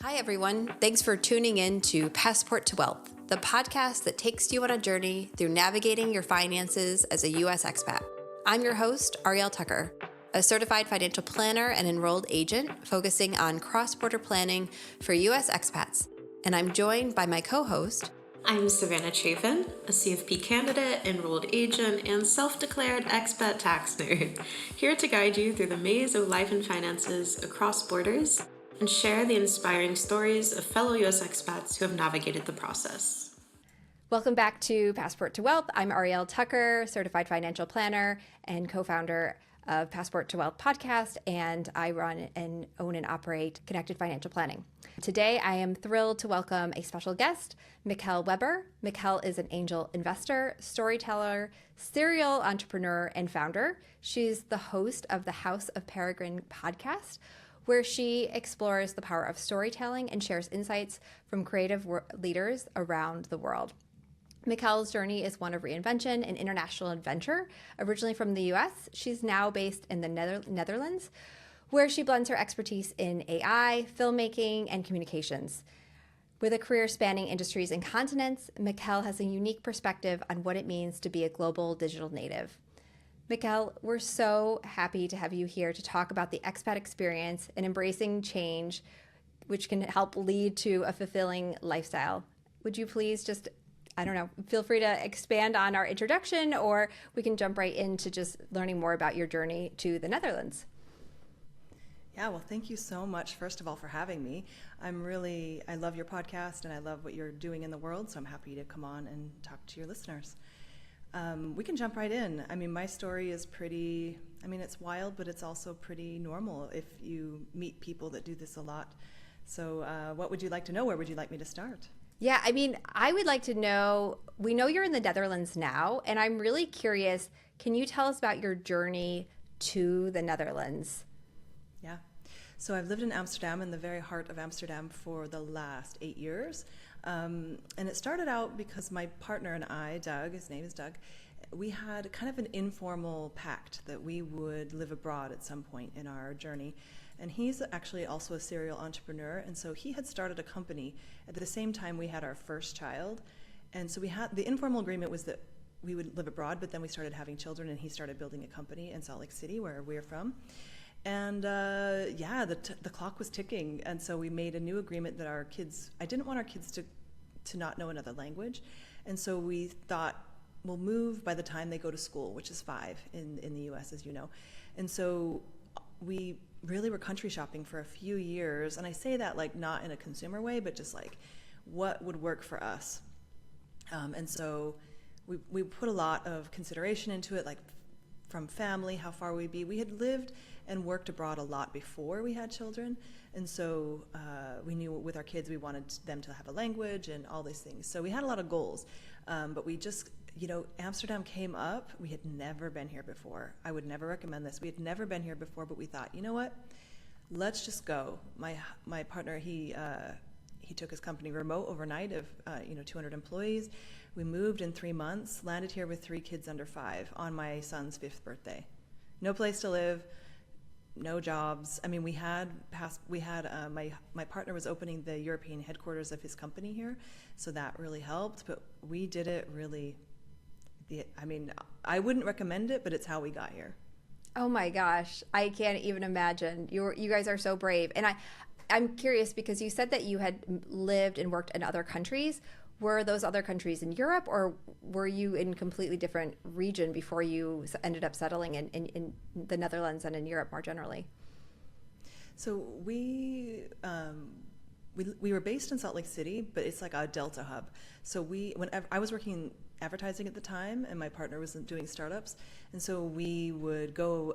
Hi, everyone. Thanks for tuning in to Passport to Wealth, the podcast that takes you on a journey through navigating your finances as a U.S. expat. I'm your host, Arielle Tucker, a certified financial planner and enrolled agent focusing on cross-border planning for U.S. expats. And I'm joined by my co-host. I'm Savannah Chafin, a CFP candidate, enrolled agent, and self-declared expat tax nerd, here to guide you through the maze of life and finances across borders and share the inspiring stories of fellow U.S. expats who have navigated the process. Welcome back to Passport to Wealth. I'm Arielle Tucker, certified financial planner and co-founder of Passport to Wealth podcast, and I run and own and operate Connected Financial Planning. Today, I am thrilled to welcome a special guest, Mickelle Weber. Mickelle is an angel investor, storyteller, serial entrepreneur, and founder. She's the host of the House of Peregrine podcast, where she explores the power of storytelling and shares insights from creative leaders around the world. Mickelle's journey is one of reinvention and international adventure. Originally from the US, she's now based in the Netherlands, where she blends her expertise in AI, filmmaking, and communications. With a career spanning industries and continents, Mickelle has a unique perspective on what it means to be a global digital native. Mickelle, we're so happy to have you here to talk about the expat experience and embracing change, which can help lead to a fulfilling lifestyle. Would you please just feel free to expand on our introduction, or we can jump right into just learning more about your journey to the Netherlands. Yeah, well, thank you so much, first of all, for having me. I love your podcast and I love what you're doing in the world, so I'm happy to come on and talk to your listeners. We can jump right in. My story is it's wild, but it's also pretty normal if you meet people that do this a lot. So what would you like to know? Where would you like me to start? Yeah, I would like to know, we know you're in the Netherlands now, and I'm really curious, can you tell us about your journey to the Netherlands? Yeah. So I've lived in Amsterdam, in the very heart of Amsterdam, for the last 8 years. And it started out because my partner and I, Doug, his name is Doug, we had kind of an informal pact that we would live abroad at some point in our journey. And he's actually also a serial entrepreneur, and so he had started a company at the same time we had our first child. And so the informal agreement was that we would live abroad, but then we started having children, and he started building a company in Salt Lake City, where we're from. And the clock was ticking, and so we made a new agreement that I didn't want our kids to not know another language, and so we thought we'll move by the time they go to school, which is 5 in the U.S., as you know. And so we really were country shopping for a few years, and I say that like not in a consumer way, but just like what would work for us. And so we put a lot of consideration into it, like from family, how far we'd be. We had lived and worked abroad a lot before we had children, and so we knew with our kids we wanted them to have a language and all these things. So we had a lot of goals, but we just, Amsterdam came up. We had never been here before. I would never recommend this. We had never been here before, but we thought, you know what? Let's just go. My partner, he took his company remote overnight of 200 employees. We moved in 3 months, landed here with 3 kids under 5 on my son's 5th birthday. No place to live, no jobs. My partner was opening the European headquarters of his company here, so that really helped. But we did it really. I wouldn't recommend it, but it's how we got here. Oh my gosh, I can't even imagine. You guys are so brave, and I'm curious because you said that you had lived and worked in other countries. Were those other countries in Europe, or were you in a completely different region before you ended up settling in the Netherlands and in Europe more generally? So we were based in Salt Lake City, but it's like a Delta hub. So whenever I was working in advertising at the time, and my partner was doing startups, and so we would go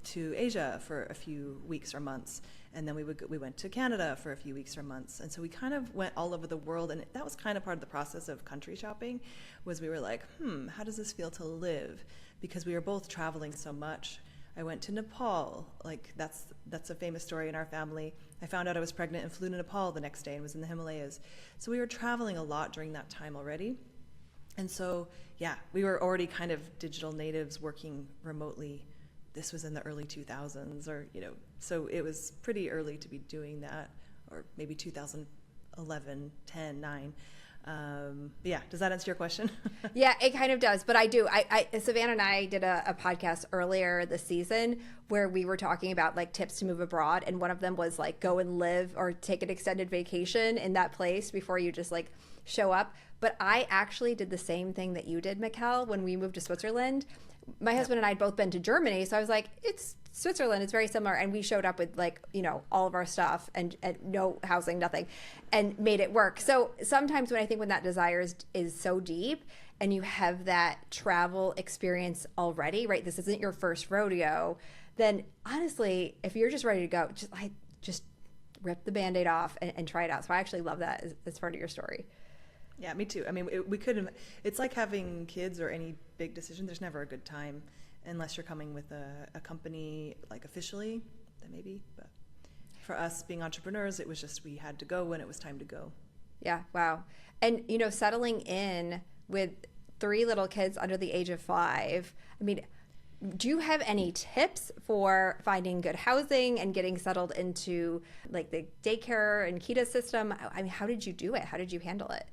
to Asia for a few weeks or months, and then we went to Canada for a few weeks or months, and so we kind of went all over the world. And that was kind of part of the process of country shopping, was we were like, how does this feel to live? Because we were both traveling so much. I went to Nepal, like that's a famous story in our family. I found out I was pregnant and flew to Nepal the next day and was in the Himalayas. So we were traveling a lot during that time already. And so, we were already kind of digital natives working remotely. This was in the early 2000s, so it was pretty early to be doing that. or maybe 2011, 10, 9. Yeah, does that answer your question? Yeah, it kind of does. But I do. Savannah and I did a podcast earlier this season where we were talking about like tips to move abroad. And one of them was like go and live or take an extended vacation in that place before you just like show up. But I actually did the same thing that you did, Mickelle, when we moved to Switzerland. My husband and I had both been to Germany. So I was like, it's Switzerland, it's very similar. And we showed up with like, all of our stuff and no housing, nothing, and made it work. So sometimes when that desire is so deep and you have that travel experience already, right? This isn't your first rodeo. Then honestly, if you're just ready to go, just rip the Band-Aid off and try it out. So I actually love that as part of your story. Yeah, me too. I mean, we couldn't. It's like having kids or any big decision. There's never a good time unless you're coming with a company, like officially, then maybe. But for us being entrepreneurs, it was just we had to go when it was time to go. Yeah, wow. And, settling in with 3 little kids under the age of 5, I mean, do you have any tips for finding good housing and getting settled into like the daycare and KETA system? I mean, how did you do it? How did you handle it?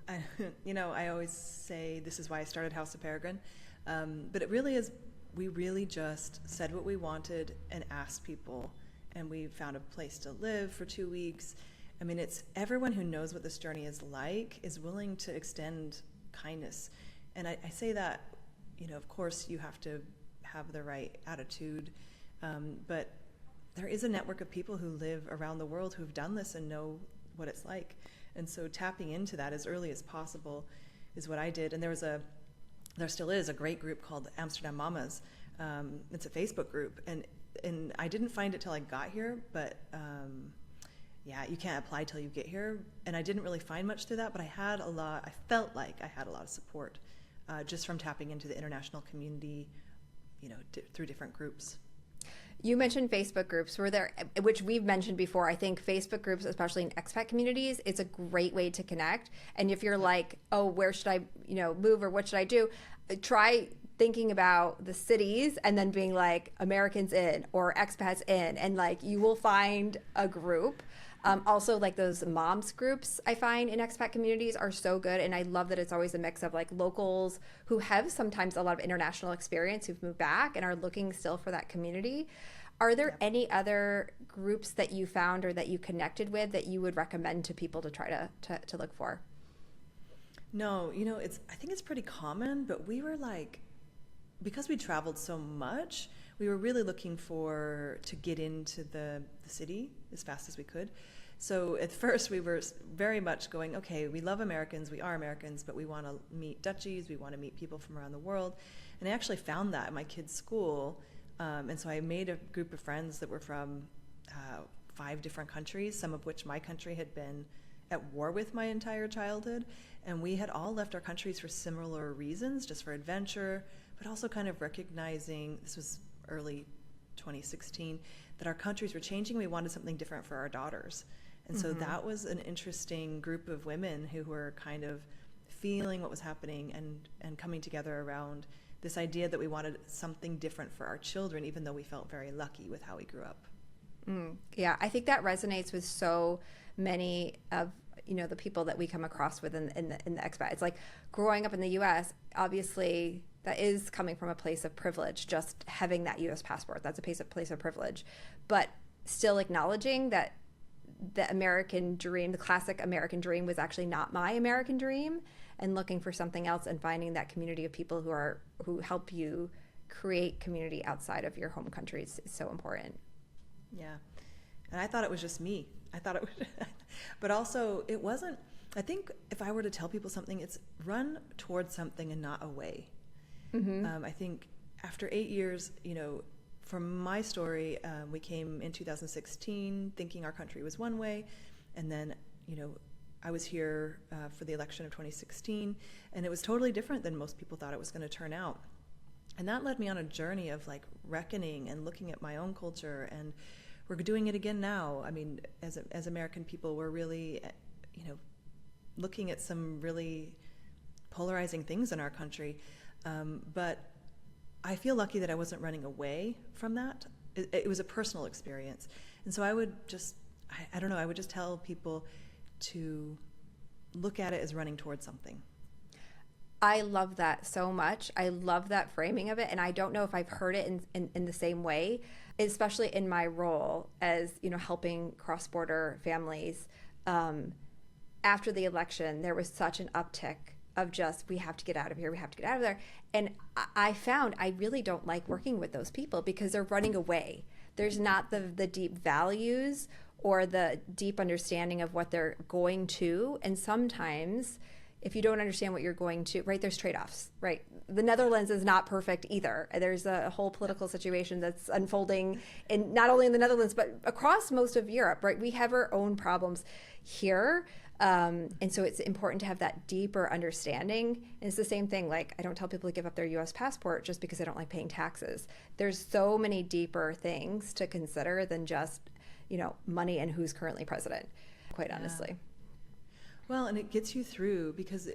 I always say this is why I started House of Peregrine. But it really is, we really just said what we wanted and asked people. And we found a place to live for 2 weeks. I mean, it's everyone who knows what this journey is like is willing to extend kindness. And I say that, of course you have to have the right attitude. But there is a network of people who live around the world who've done this and know what it's like. And so tapping into that as early as possible is what I did. And there still is a great group called Amsterdam Mamas. It's a Facebook group, and I didn't find it till I got here, but you can't apply till you get here. And I didn't really find much through that, but I felt like I had a lot of support just from tapping into the international community, through different groups. You mentioned Facebook groups, which we've mentioned before. I think Facebook groups, especially in expat communities, it's a great way to connect. And if you're like, oh, where should I, move, or what should I do? Try thinking about the cities and then being like Americans in or expats in, and like you will find a group. Also, like those moms groups I find in expat communities are so good. And I love that it's always a mix of like locals who have sometimes a lot of international experience who've moved back and are looking still for that community. Are there any other groups that you found or that you connected with that you would recommend to people to try to look for? No, I think it's pretty common, but we were like, because we traveled so much, we were really looking to get into the city as fast as we could. So at first we were very much going, okay, we love Americans, we are Americans, but we want to meet Dutchies, we want to meet people from around the world. And I actually found that at my kids' school. And so I made a group of friends that were from 5 different countries, some of which my country had been at war with my entire childhood. And we had all left our countries for similar reasons, just for adventure, but also kind of recognizing, this was early 2016, that our countries were changing. We wanted something different for our daughters. And so that was an interesting group of women who were kind of feeling what was happening and coming together around this idea that we wanted something different for our children, even though we felt very lucky with how we grew up. Yeah, I think that resonates with so many of the people that we come across with in the expat. It's like growing up in the U.S., obviously that is coming from a place of privilege, just having that U.S. passport. That's a place of privilege. But still acknowledging that the American dream, the classic American dream, was actually not my American dream, and looking for something else and finding that community of people who help you create community outside of your home country is so important. Yeah. And I thought it was just me. I thought it was, but also it wasn't. I think if I were to tell people something, it's run towards something and not away. I think after 8 years, from my story, we came in 2016 thinking our country was one way, and then, I was here for the election of 2016, and it was totally different than most people thought it was going to turn out. And that led me on a journey of like reckoning and looking at my own culture, and we're doing it again now. I mean, as American people, we're really, looking at some really polarizing things in our country. But I feel lucky that I wasn't running away from that. It was a personal experience. And so I would just I don't know, I would just tell people to look at it as running towards something. I love that so much. I love that framing of it. And I don't know if I've heard it in the same way, especially in my role as, helping cross-border families. After the election, there was such an uptick of just, we have to get out of here, we have to get out of there. And I found I really don't like working with those people because they're running away. There's not the deep values or the deep understanding of what they're going to. And sometimes if you don't understand what you're going to, right, there's trade-offs, right? The Netherlands is not perfect either. There's a whole political situation that's unfolding in not only in the Netherlands, but across most of Europe, right? We have our own problems here. And so it's important to have that deeper understanding. And it's the same thing. Like, I don't tell people to give up their US passport just because they don't like paying taxes. There's so many deeper things to consider than just, money and who's currently president, quite honestly. Well, and it gets you through because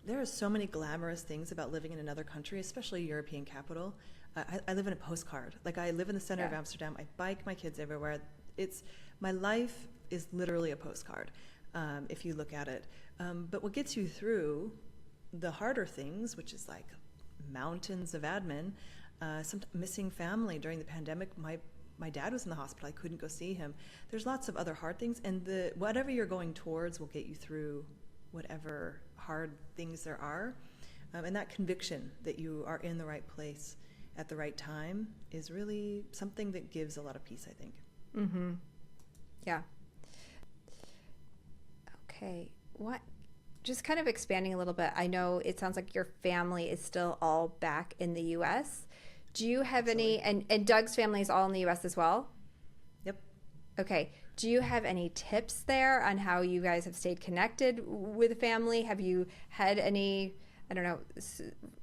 there are so many glamorous things about living in another country, especially European capital. I live in a postcard. Like, I live in the center of Amsterdam. I bike my kids everywhere. My life is literally a postcard, if you look at it. But what gets you through the harder things, which is like mountains of admin, some missing family during the pandemic. My dad was in the hospital. I couldn't go see him. There's lots of other hard things, and whatever you're going towards will get you through whatever hard things there are. And that conviction that you are in the right place at the right time is really something that gives a lot of peace, I think. Mm-hmm. Yeah. Okay. Just kind of expanding a little bit, I know it sounds like your family is still all back in the U.S. Do you have any, and Doug's family is all in the U.S. as well? Yep. Okay. Do you have any tips there on how you guys have stayed connected with the family? Have you had any,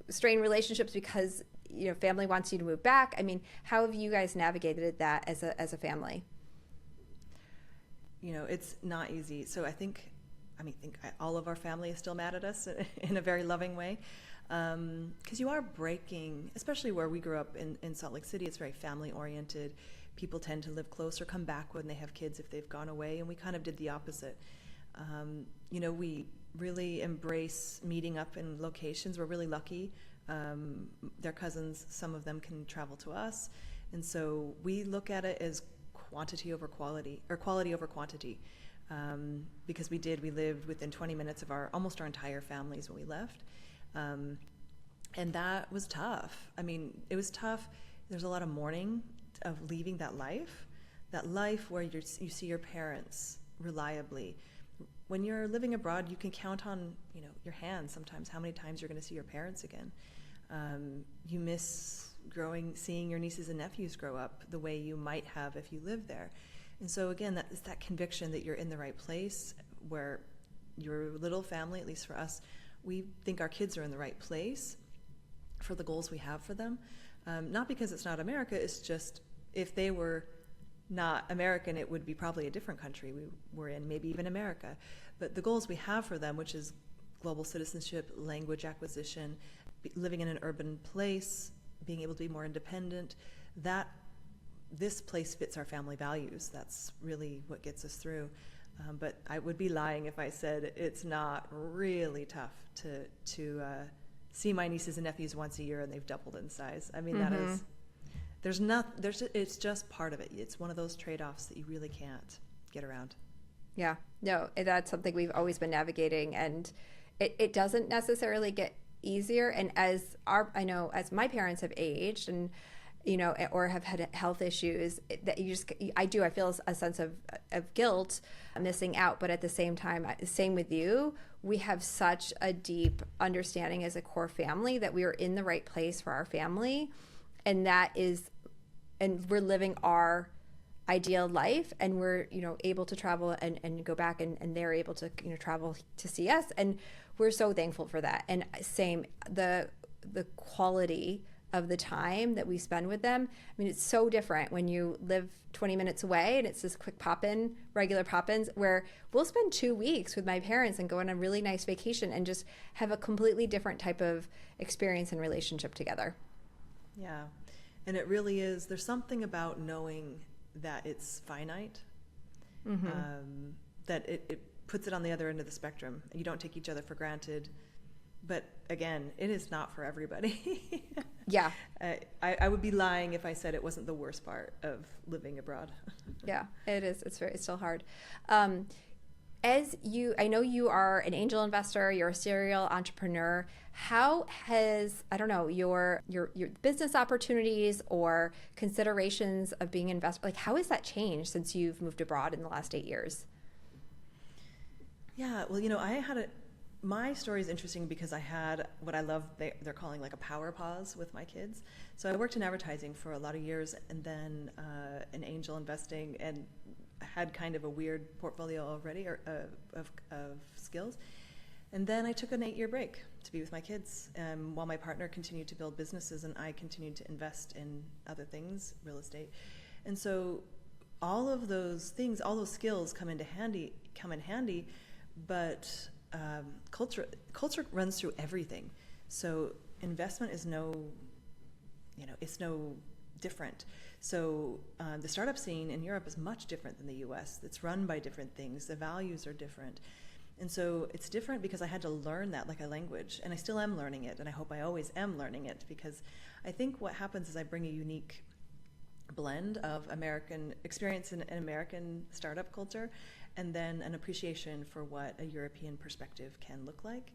strained relationships because, family wants you to move back? I mean, how have you guys navigated that as a family? It's not easy. So I think all of our family is still mad at us in a very loving way. Because you are breaking, especially where we grew up in Salt Lake City, it's very family oriented. People tend to live close or come back when they have kids if they've gone away, and we kind of did the opposite. We really embrace meeting up in locations. We're really lucky. Their cousins, some of them can travel to us, and so we look at it as quantity over quality, or quality over quantity, because we lived within 20 minutes of almost our entire families when we left. And that was tough. I mean, it was tough. There's a lot of mourning of leaving that life where you see your parents reliably. When you're living abroad, you can count on, your hands sometimes how many times you're going to see your parents again. You miss seeing your nieces and nephews grow up the way you might have if you lived there. And so again, it's that conviction that you're in the right place where your little family, at least for us, we think our kids are in the right place for the goals we have for them. Not because it's not America, it's just if they were not American, it would be probably a different country we were in, maybe even America. But the goals we have for them, which is global citizenship, language acquisition, living in an urban place, being able to be more independent, this place fits our family values. That's really what gets us through. But I would be lying if I said it's not really tough to see my nieces and nephews once a year and they've doubled in size. I mean, it's just part of it. It's one of those trade-offs that you really can't get around. Yeah, no, that's something we've always been navigating, and it doesn't necessarily get easier. And as as my parents have aged and or have had health issues, that I feel a sense of guilt missing out. But at the same time, same with you, we have such a deep understanding as a core family that we are in the right place for our family, and we're living our ideal life, and we're able to travel and go back, and they're able to travel to see us, and we're so thankful for that. And same, the quality of the time that we spend with them. I mean, it's so different when you live 20 minutes away and it's this quick regular pop-ins, where we'll spend 2 weeks with my parents and go on a really nice vacation and just have a completely different type of experience and relationship together. Yeah. And it really is, there's something about knowing that it's finite, that it puts it on the other end of the spectrum. You don't take each other for granted. But again, it is not for everybody. Yeah. I would be lying if I said it wasn't the worst part of living abroad. Yeah, it is. It's still hard. I know you are an angel investor, you're a serial entrepreneur. How has, I don't know, your business opportunities or considerations of being an investor, like how has that changed since you've moved abroad in the last 8 years? Yeah, well, my story is interesting because I had what I love, they're calling like a power pause with my kids. So I worked in advertising for a lot of years and then in angel investing, and had kind of a weird portfolio already of skills. And then I took an 8-year break to be with my kids while my partner continued to build businesses and I continued to invest in other things, real estate. And so all of those things, all those skills come in handy, but culture runs through everything. So investment is it's no different. So the startup scene in Europe is much different than the US. It's run by different things. The values are different. And so it's different because I had to learn that like a language, and I still am learning it, and I hope I always am learning it, because I think what happens is I bring a unique blend of American experience in American startup culture, and then an appreciation for what a European perspective can look like.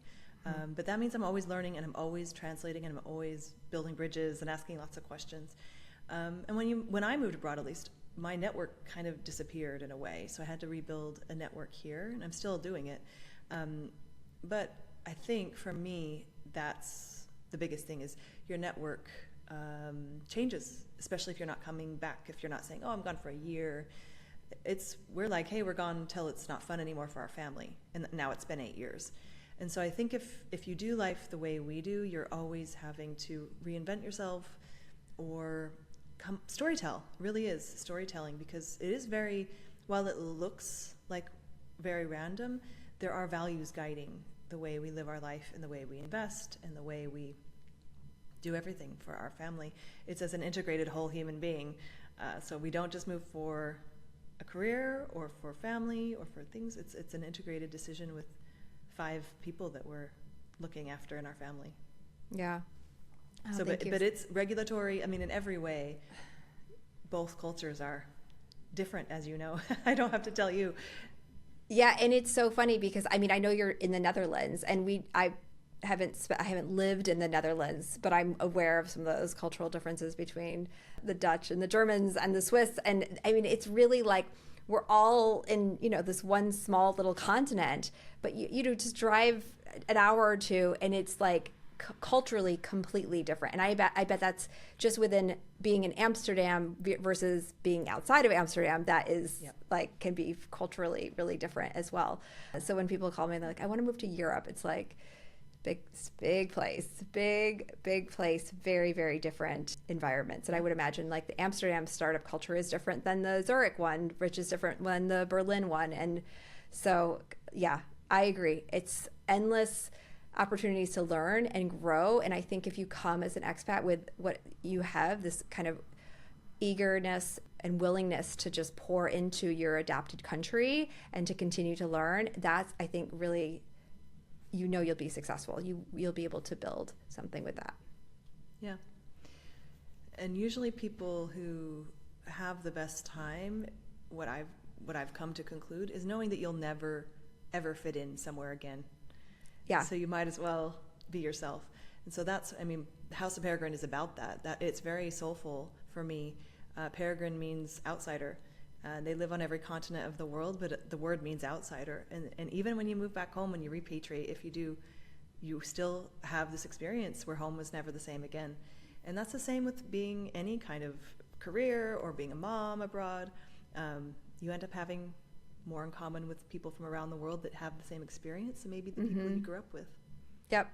But that means I'm always learning, and I'm always translating, and I'm always building bridges and asking lots of questions. And when I moved abroad, at least, my network kind of disappeared in a way. So I had to rebuild a network here, and I'm still doing it. But I think for me, that's the biggest thing, is your network changes, especially if you're not coming back, if you're not saying, oh, I'm gone for a year. We're like, hey, we're gone until it's not fun anymore for our family. And now it's been 8 years. And so I think if you do life the way we do, you're always having to reinvent yourself or storytell. Really is storytelling, because it is while it looks like very random, there are values guiding the way we live our life and the way we invest and the way we do everything for our family. It's as an integrated whole human being. So we don't just move for a career or for family or for things. It's an integrated decision with 5 people that we're looking after in our family. Yeah. Oh, but it's regulatory. I mean, in every way, both cultures are different, as you know. I don't have to tell you. Yeah, and it's so funny because I know you're in the Netherlands, and I haven't lived in the Netherlands, but I'm aware of some of those cultural differences between the Dutch and the Germans and the Swiss. And it's really like we're all in this one small little continent, but you just drive an hour or two, and it's like culturally completely different. And I bet that's just within being in Amsterdam versus being outside of Amsterdam, that is like can be culturally really different as well. So when people call me and they're like, I want to move to Europe, it's like big place, very, very different environments. And I would imagine like the Amsterdam startup culture is different than the Zurich one, which is different than the Berlin one. And so, yeah, I agree. It's endless opportunities to learn and grow. And I think if you come as an expat with what you have, this kind of eagerness and willingness to just pour into your adapted country and to continue to learn, that's, I think, really, you'll be successful. You'll be able to build something with that. Yeah. And usually people who have the best time, what I've come to conclude is knowing that you'll never ever fit in somewhere again. Yeah. So you might as well be yourself. And so that's, House of Peregrine is about that. That it's very soulful for me. Peregrine means outsider. They live on every continent of the world, but the word means outsider. And even when you move back home, when you repatriate, if you do, you still have this experience where home was never the same again. And that's the same with being any kind of career or being a mom abroad. You end up having more in common with people from around the world that have the same experience and maybe the people you grew up with. Yep.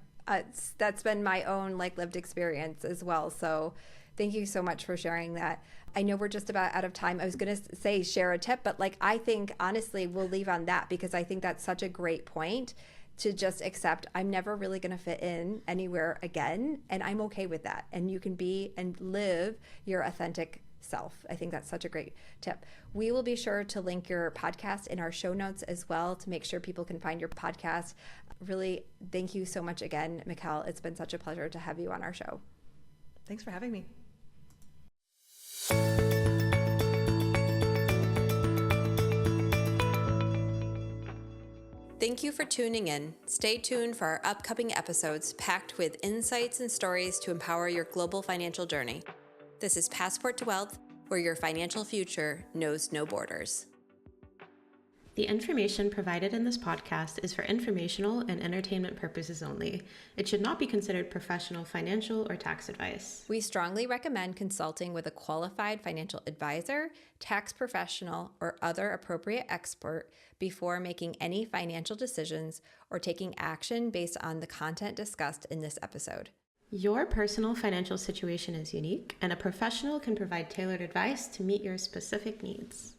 That's been my own lived experience as well. So thank you so much for sharing that. I know we're just about out of time. I was going to say share a tip, but I think honestly we'll leave on that, because I think that's such a great point to just accept I'm never really going to fit in anywhere again, and I'm okay with that. And you can be and live your authentic self. I think that's such a great tip. We will be sure to link your podcast in our show notes as well to make sure people can find your podcast. Really, thank you so much again, Mickelle. It's been such a pleasure to have you on our show. Thanks for having me. Thank you for tuning in. Stay tuned for our upcoming episodes packed with insights and stories to empower your global financial journey. This is Passport to Wealth, where your financial future knows no borders. The information provided in this podcast is for informational and entertainment purposes only. It should not be considered professional, financial, or tax advice. We strongly recommend consulting with a qualified financial advisor, tax professional, or other appropriate expert before making any financial decisions or taking action based on the content discussed in this episode. Your personal financial situation is unique, and a professional can provide tailored advice to meet your specific needs.